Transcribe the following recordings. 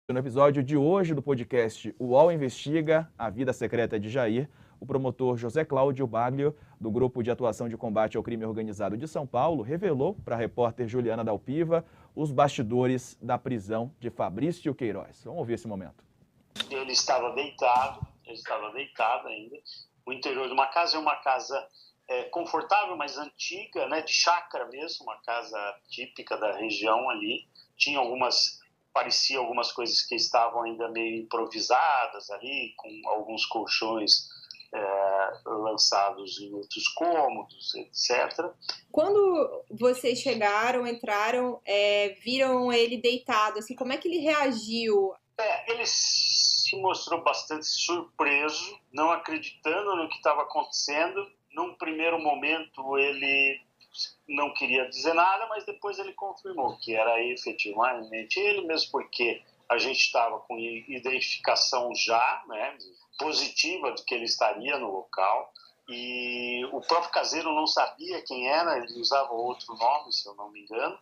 No episódio de hoje do podcast O UOL Investiga a Vida Secreta de Jair, o promotor José Cláudio Baglio, do Grupo de Atuação de Combate ao Crime Organizado de São Paulo, revelou para a repórter Juliana Dalpiva os bastidores da prisão de Fabrício Queiroz. Vamos ouvir esse momento. Ele estava deitado ainda. O interior de uma casa é uma casa confortável, mas antiga, né, de chácara mesmo, uma casa típica da região ali. Parecia algumas coisas que estavam ainda meio improvisadas ali, com alguns colchões lançados em outros cômodos, etc. Quando vocês chegaram, entraram, viram ele deitado, assim, como é que ele reagiu? Ele se mostrou bastante surpreso, não acreditando no que estava acontecendo. Num primeiro momento ele não queria dizer nada, mas depois ele confirmou que era efetivamente ele, mesmo porque a gente estava com identificação já, né, positiva de que ele estaria no local, e o próprio caseiro não sabia quem era, ele usava outro nome, se eu não me engano.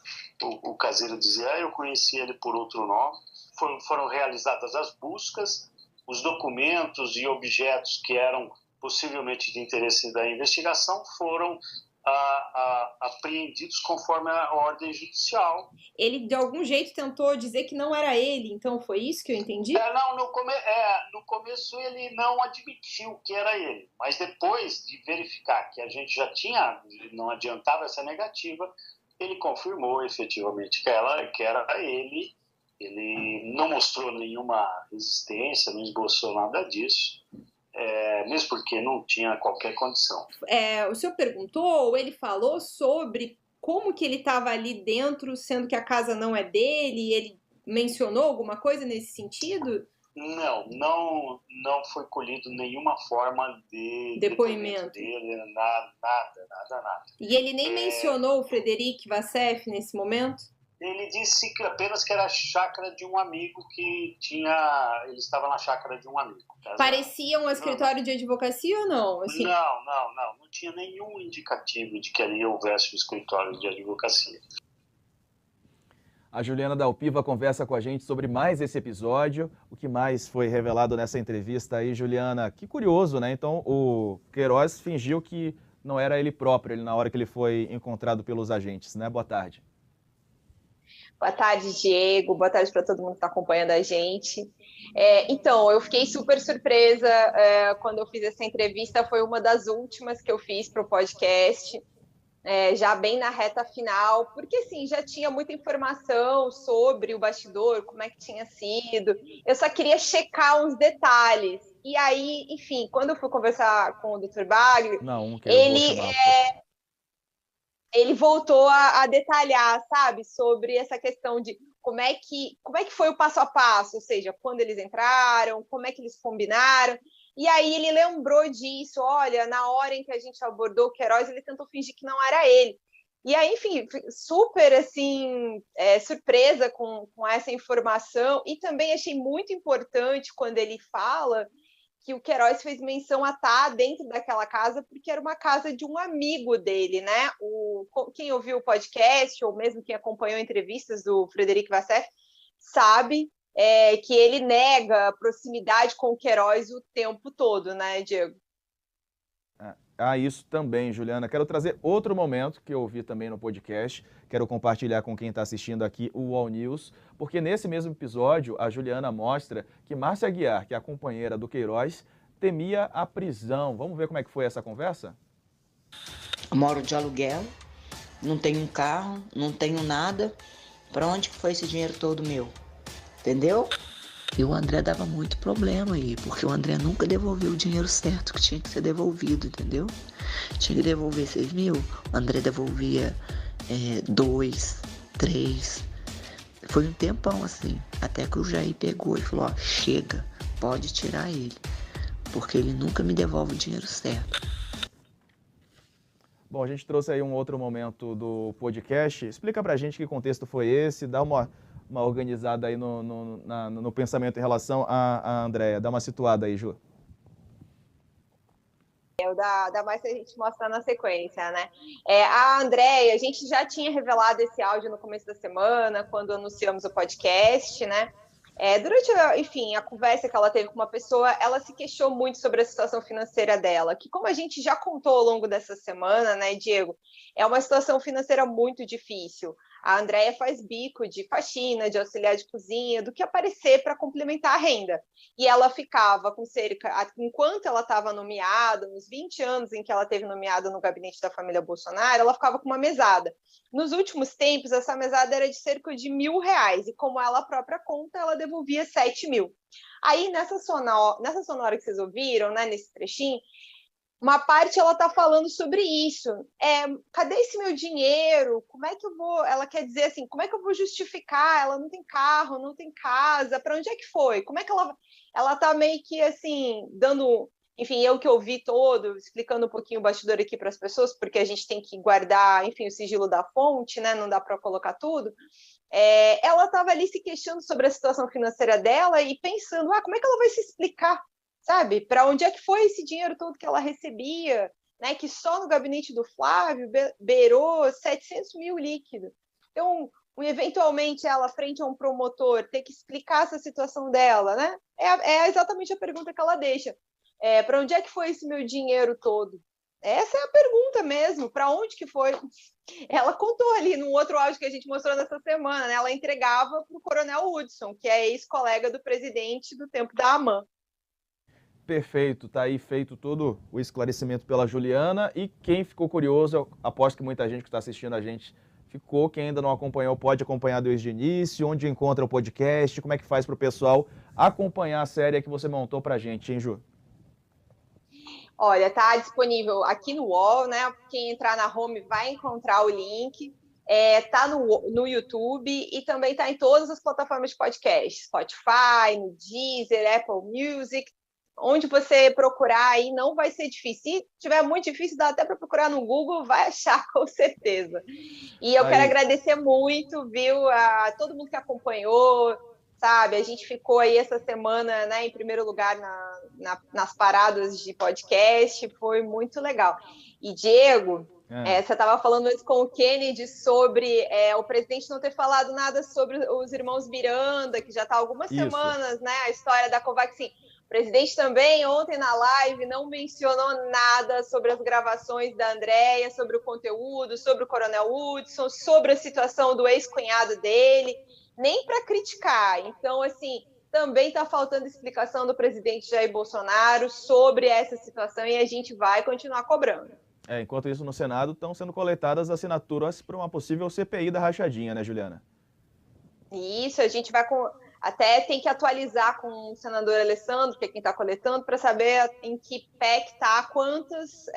O caseiro dizia, eu conheci ele por outro nome. Foram realizadas as buscas, os documentos e objetos que eram possivelmente de interesse da investigação foram apreendidos conforme a ordem judicial. Ele, de algum jeito, tentou dizer que não era ele, então foi isso que eu entendi? No começo ele não admitiu que era ele, mas depois de verificar que a gente já tinha, não adiantava essa negativa, ele confirmou efetivamente que era ele. Ele não mostrou nenhuma resistência, não esboçou nada disso. Mesmo porque não tinha qualquer condição. O senhor perguntou, ou ele falou sobre como que ele estava ali dentro, sendo que a casa não é dele, ele mencionou alguma coisa nesse sentido? Não foi colhido nenhuma forma de depoimento dele, nada. E ele nem mencionou o Frederic Vassef nesse momento? Ele disse apenas que era a chácara de um amigo ele estava na chácara de um amigo. Parecia um escritório de advocacia ou não? Assim... Não tinha nenhum indicativo de que ali houvesse um escritório de advocacia. A Juliana Dalpiva conversa com a gente sobre mais esse episódio, o que mais foi revelado nessa entrevista aí, Juliana. Que curioso, né? Então, o Queiroz fingiu que não era ele próprio, na hora que ele foi encontrado pelos agentes, né? Boa tarde. Boa tarde, Diego. Boa tarde para todo mundo que está acompanhando a gente. Então, eu fiquei super surpresa quando eu fiz essa entrevista. Foi uma das últimas que eu fiz para o podcast, já bem na reta final, porque assim, já tinha muita informação sobre o bastidor, como é que tinha sido. Eu só queria checar uns detalhes. E aí, enfim, quando eu fui conversar com o Dr. Baglio, ele voltou a detalhar, sabe, sobre essa questão de como é que foi o passo a passo, ou seja, quando eles entraram, como é que eles combinaram. E aí ele lembrou disso, olha, na hora em que a gente abordou o Queiroz, ele tentou fingir que não era ele. E aí, enfim, super, assim, surpresa com essa informação. E também achei muito importante quando ele fala que o Queiroz fez menção a estar dentro daquela casa porque era uma casa de um amigo dele, né? Quem ouviu o podcast, ou mesmo quem acompanhou entrevistas do Frederic Vassef, sabe que ele nega a proximidade com o Queiroz o tempo todo, né, Diego? Isso também, Juliana. Quero trazer outro momento que eu ouvi também no podcast, quero compartilhar com quem está assistindo aqui o UOL News, porque nesse mesmo episódio a Juliana mostra que Márcia Aguiar, que é a companheira do Queiroz, temia a prisão. Vamos ver como é que foi essa conversa? Eu moro de aluguel, não tenho um carro, não tenho nada. Para onde que foi esse dinheiro todo meu? Entendeu? E o André dava muito problema aí, porque o André nunca devolveu o dinheiro certo que tinha que ser devolvido, entendeu? Tinha que devolver 6 mil, o André devolvia 2, 3. Foi um tempão assim, até que o Jair pegou e falou, ó, chega, pode tirar ele, porque ele nunca me devolve o dinheiro certo. Bom, a gente trouxe aí um outro momento do podcast. Explica pra gente que contexto foi esse, dá uma organizada aí no pensamento em relação a Andréia. Dá uma situada aí, Ju. Da mais que a gente mostra na sequência, né? A Andréia, a gente já tinha revelado esse áudio no começo da semana, quando anunciamos o podcast, né? Durante, enfim, a conversa que ela teve com uma pessoa, ela se questionou muito sobre a situação financeira dela, que como a gente já contou ao longo dessa semana, né, Diego, é uma situação financeira muito difícil. A Andréia faz bico de faxina, de auxiliar de cozinha, do que aparecer para complementar a renda. E ela ficava com enquanto ela estava nomeada, nos 20 anos em que ela teve nomeada no gabinete da família Bolsonaro, ela ficava com uma mesada. Nos últimos tempos, essa mesada era de cerca de R$ 1.000, e como ela própria conta, ela devolvia 7 mil. Aí, nessa sonora que vocês ouviram, né, nesse trechinho, uma parte ela está falando sobre isso. Cadê esse meu dinheiro? Como é que eu vou? Ela quer dizer assim, como é que eu vou justificar? Ela não tem carro, não tem casa, para onde é que foi? Como é que ela está meio que assim, dando. Enfim, eu que ouvi todo, explicando um pouquinho o bastidor aqui para as pessoas, porque a gente tem que guardar, enfim, o sigilo da fonte, né? Não dá para colocar tudo. Ela estava ali se questionando sobre a situação financeira dela e pensando, como é que ela vai se explicar? Sabe? Para onde é que foi esse dinheiro todo que ela recebia, né? Que só no gabinete do Flávio beirou 700 mil líquido. Então, eventualmente, ela, frente a um promotor, ter que explicar essa situação dela, né? É exatamente a pergunta que ela deixa. Para onde é que foi esse meu dinheiro todo? Essa é a pergunta mesmo. Para onde que foi? Ela contou ali no outro áudio que a gente mostrou nessa semana, né? Ela entregava para o Coronel Hudson, que é ex-colega do presidente do tempo da AMAN. Perfeito, tá aí feito todo o esclarecimento pela Juliana, e quem ficou curioso, eu aposto que muita gente que está assistindo a gente ficou, quem ainda não acompanhou pode acompanhar desde o início, onde encontra o podcast, como é que faz para o pessoal acompanhar a série que você montou para a gente, hein, Ju? Olha, tá disponível aqui no UOL, né? Quem entrar na home vai encontrar o link. Tá no YouTube e também tá em todas as plataformas de podcast, Spotify, no Deezer, Apple Music. Onde você procurar aí não vai ser difícil. Se tiver muito difícil, dá até para procurar no Google, vai achar com certeza. E eu quero agradecer muito, viu, a todo mundo que acompanhou, sabe? A gente ficou aí essa semana, né, em primeiro lugar nas paradas de podcast, foi muito legal. E, Diego, você estava falando antes com o Kennedy sobre o presidente não ter falado nada sobre os irmãos Miranda, que já está há algumas semanas, né, a história da Covaxin. O presidente também, ontem na live, não mencionou nada sobre as gravações da Andréia, sobre o conteúdo, sobre o Coronel Hudson, sobre a situação do ex-cunhado dele, nem para criticar. Então, assim, também está faltando explicação do presidente Jair Bolsonaro sobre essa situação e a gente vai continuar cobrando. Enquanto isso, no Senado estão sendo coletadas assinaturas para uma possível CPI da rachadinha, né, Juliana? Isso, a gente vai até tem que atualizar com o senador Alessandro, que é quem está coletando, para saber em que pé que está, quantas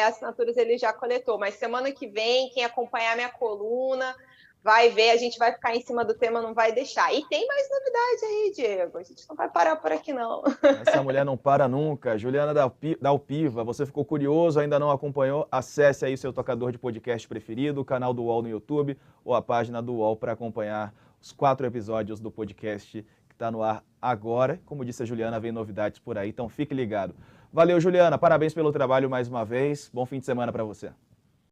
assinaturas ele já coletou. Mas semana que vem, quem acompanhar minha coluna vai ver, a gente vai ficar em cima do tema, não vai deixar. E tem mais novidade aí, Diego. A gente não vai parar por aqui, não. Essa mulher não para nunca. Juliana Dalpiva, você ficou curioso, ainda não acompanhou? Acesse aí seu tocador de podcast preferido, o canal do UOL no YouTube ou a página do UOL para acompanhar os 4 episódios do podcast que está no ar agora. Como disse a Juliana, vem novidades por aí, então fique ligado. Valeu, Juliana. Parabéns pelo trabalho mais uma vez. Bom fim de semana para você.